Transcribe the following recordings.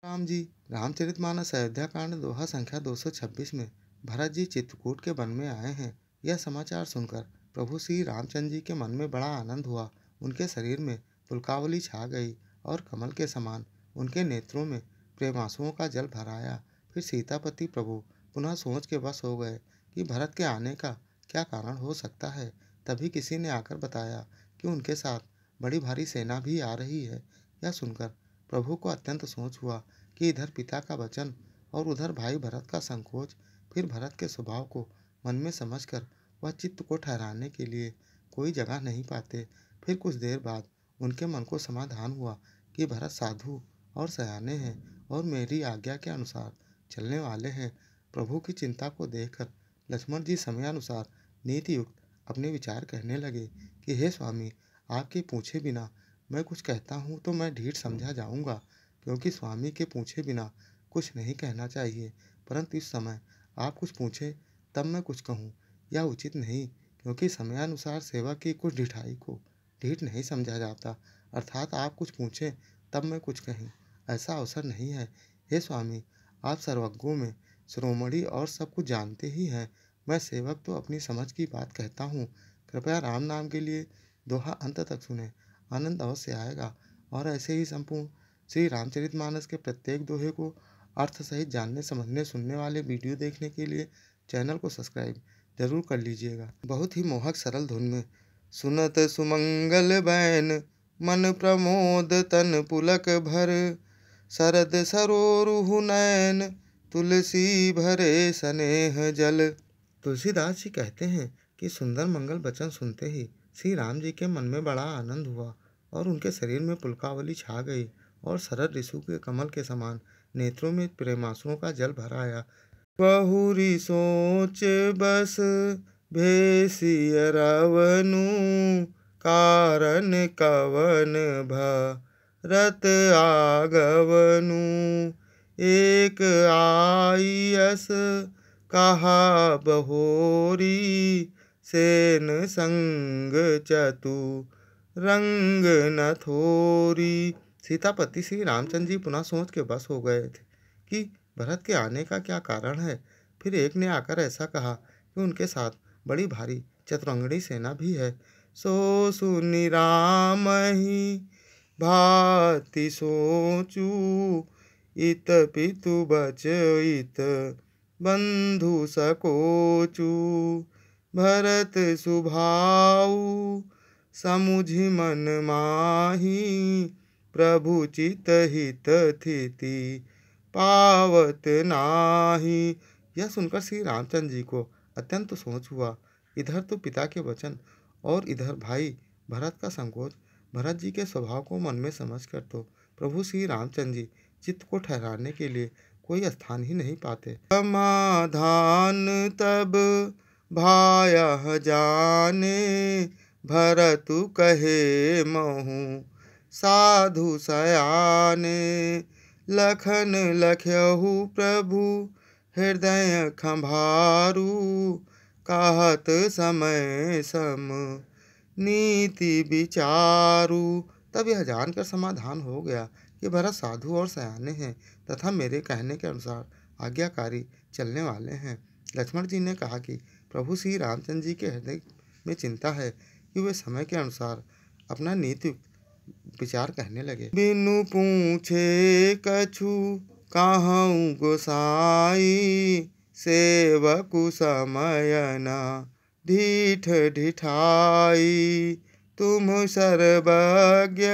राम जी रामचरितमानस अयोध्या कांड दोहा संख्या 226 में भरत जी चित्रकूट के वन में आए हैं। यह समाचार सुनकर प्रभु श्री रामचंद्र जी के मन में बड़ा आनंद हुआ। उनके शरीर में पुलकावली छा गई और कमल के समान उनके नेत्रों में प्रेमांसुओं का जल भर आया। फिर सीतापति प्रभु पुनः सोच के वश हो गए कि भरत के आने का क्या कारण हो सकता है। तभी किसी ने आकर बताया कि उनके साथ बड़ी भारी सेना भी आ रही है। यह सुनकर प्रभु को अत्यंत सोच हुआ कि इधर पिता का वचन और उधर भाई भरत का संकोच। फिर भरत के स्वभाव को मन में समझकर वह चित्त को ठहराने के लिए कोई जगह नहीं पाते। फिर कुछ देर बाद उनके मन को समाधान हुआ कि भरत साधु और सयाने हैं और मेरी आज्ञा के अनुसार चलने वाले हैं। प्रभु की चिंता को देखकर लक्ष्मण जी समयानुसार नीति युक्त अपने विचार कहने लगे कि हे स्वामी, आपके पूछे बिना मैं कुछ कहता हूँ तो मैं ढीठ समझा जाऊँगा, क्योंकि स्वामी के पूछे बिना कुछ नहीं कहना चाहिए। परंतु इस समय आप कुछ पूछे तब मैं कुछ कहूँ, यह उचित नहीं, क्योंकि समयानुसार सेवक की कुछ ढिठाई को ढीठ नहीं समझा जाता। अर्थात आप कुछ पूछे तब मैं कुछ कहूँ, ऐसा अवसर नहीं है। हे स्वामी, आप सर्वज्ञों में शिरोमणि और सब कुछ जानते ही हैं। मैं सेवक तो अपनी समझ की बात कहता हूँ। कृपया राम नाम के लिए दोहा अंत तक सुने, आनंद अवश्य आएगा। और ऐसे ही संपूर्ण श्री रामचरितमानस के प्रत्येक दोहे को अर्थ सहित जानने, समझने, सुनने वाले वीडियो देखने के लिए चैनल को सब्सक्राइब जरूर कर लीजिएगा। बहुत ही मोहक सरल धुन में सुनत सुमंगल बैन मन प्रमोद तन पुलक भर, शरद सरोरुह नैन तुलसी भरे स्नेह जल। तुलसीदास जी कहते हैं कि सुंदर मंगल वचन सुनते ही श्री राम जी के मन में बड़ा आनंद हुआ और उनके शरीर में पुलकावली छा गई और शरद ऋतु के कमल के समान नेत्रों में प्रेमांसुओं का जल भर आया। बहुरी सोच बस भेसिय रवनु, कारण कवन भरत आगवनु, एक आयस कहा बहोरी, सेन संग चतु रंग न थोरी। सीतापति श्री रामचंद्र जी पुनः सोच के बस हो गए थे कि भरत के आने का क्या कारण है। फिर एक ने आकर ऐसा कहा कि उनके साथ बड़ी भारी चतुरंगणी सेना भी है। सो सुनि राम ही भांति सोचू, इत पितु बचइत बंधु सकोचू, भरत सुभाऊ समुझि मन माही, प्रभु चित हित थिति पावत नाही। यह सुनकर श्री रामचंद्र जी को अत्यंत सोच हुआ। इधर तो पिता के वचन और इधर भाई भरत का संकोच। भरत जी के स्वभाव को मन में समझकर तो प्रभु श्री रामचंद्र जी चित्त को ठहराने के लिए कोई स्थान ही नहीं पाते। समाधान तब भाया जाने, भरतु कहे महु साधु सयाने, लखन लख्यहु प्रभु हृदय खंभारू, कहत समय सम नीति विचारू। तब यह जानकर समाधान हो गया कि भरत साधु और सयाने हैं तथा मेरे कहने के अनुसार आज्ञाकारी चलने वाले हैं। लक्ष्मण जी ने कहा कि प्रभु श्री रामचंद्र जी के हृदय में चिंता है कि वे समय के अनुसार अपना नीति विचार कहने लगे। बिनु पूछे कछु कहूँ गोसाई, सेवकु समय न ढीठ ढिठाई, तुम सर्वज्ञ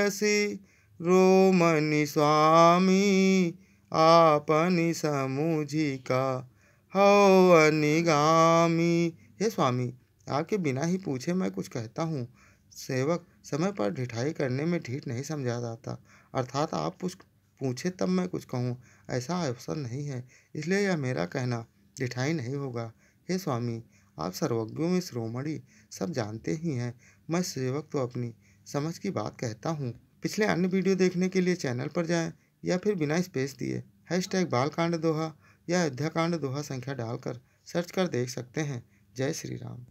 रोमनि स्वामी, आपनि समुझि का हो अनिगामी। हे स्वामी, आपके बिना ही पूछे मैं कुछ कहता हूँ। सेवक समय पर ढिठाई करने में ढीठ नहीं समझा जाता। अर्थात आप कुछ पूछे तब मैं कुछ कहूँ, ऐसा अवसर नहीं है, इसलिए यह मेरा कहना ढिठाई नहीं होगा। हे स्वामी, आप सर्वज्ञों में शिरोमणि, सब जानते ही हैं। मैं सेवक तो अपनी समझ की बात कहता हूँ। पिछले अन्य वीडियो देखने के लिए चैनल पर जाएं या फिर बिना स्पेस दिए #बालकांड दोहा या अयोध्या कांड दोहा संख्या डालकर सर्च कर देख सकते हैं। जय श्री राम।